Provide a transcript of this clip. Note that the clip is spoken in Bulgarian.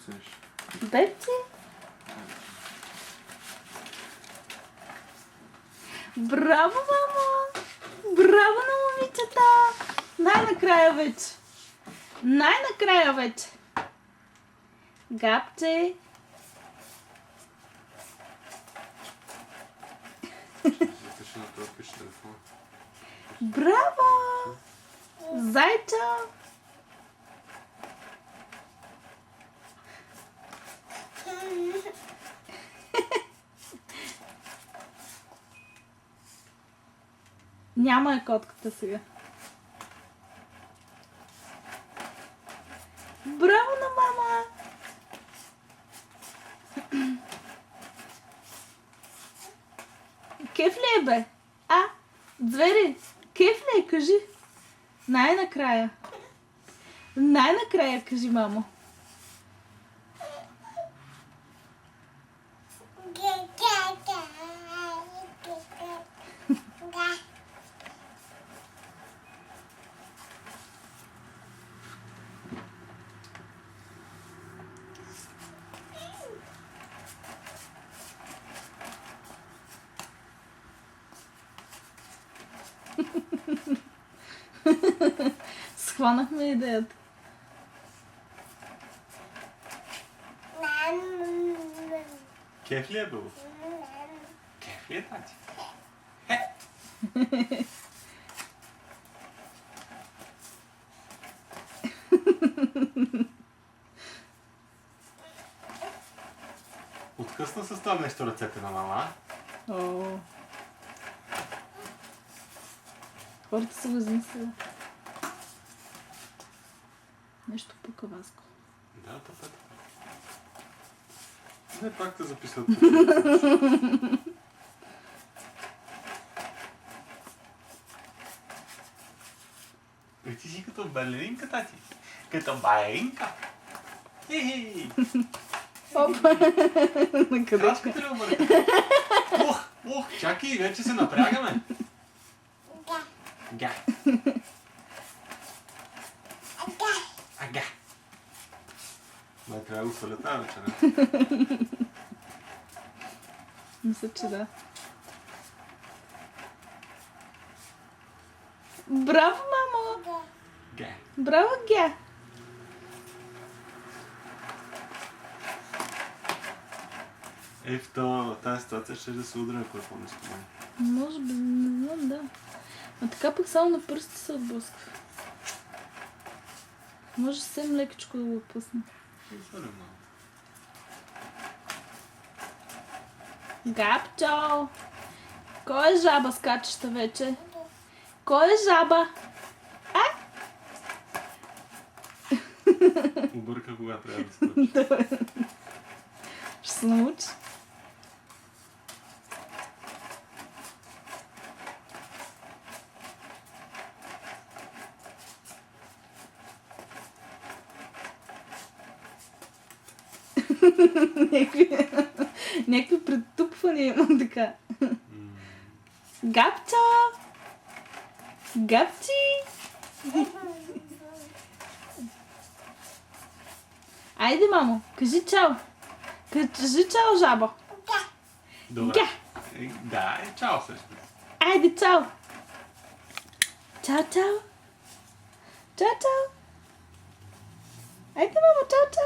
търсиш? Бебче? Браво, мамо! Браво на момичета! Най-накрая вече! Най-накрая вече! Габче! Запиши на това пише телефон. Браво! Зайча! Няма я котката сега. Браво на мама! Кеф ли е, бе? Звери, кеф ли е? Кажи. Най-накрая. Най-накрая кажи, мамо. Схванахме идеята. Кеф ли е, бе? Кеф ли е, тати? Откъсна с това нещо ръцете на мама, а? О. Хората са го измислили. Нещо по-каваско. Да, така. Не, пак те записват. Ти си като балеринка, тати. Като балеринка. Хей! Опа! На къде? Кратката ли обърка? Чакай, вече се напрягаме. Га. Ага. Май трябва да го сваля тази вече, не? Мисля, че да. Браво, мамо! Га. Браво, Ге! В тази ситуация ще да се удря, ако е по-ниско. Може би, не знам, да. А така пък само на пръсти се отблъсква. Може съвсем лекичко да го отпусне. Габчо! Кой е жаба скачаща вече? Кой е жаба? Обърка кога трябва да скочи. Добре. Ще се научи. Някакви претупвания имам така. Габчо! Габчи! Айде, мамо, кажи чао. Кажи чао, жаба. Добре. Да, чао също. Айде, чао. Чао, чао. Чао, чао. Айде, мамо, чао, чао.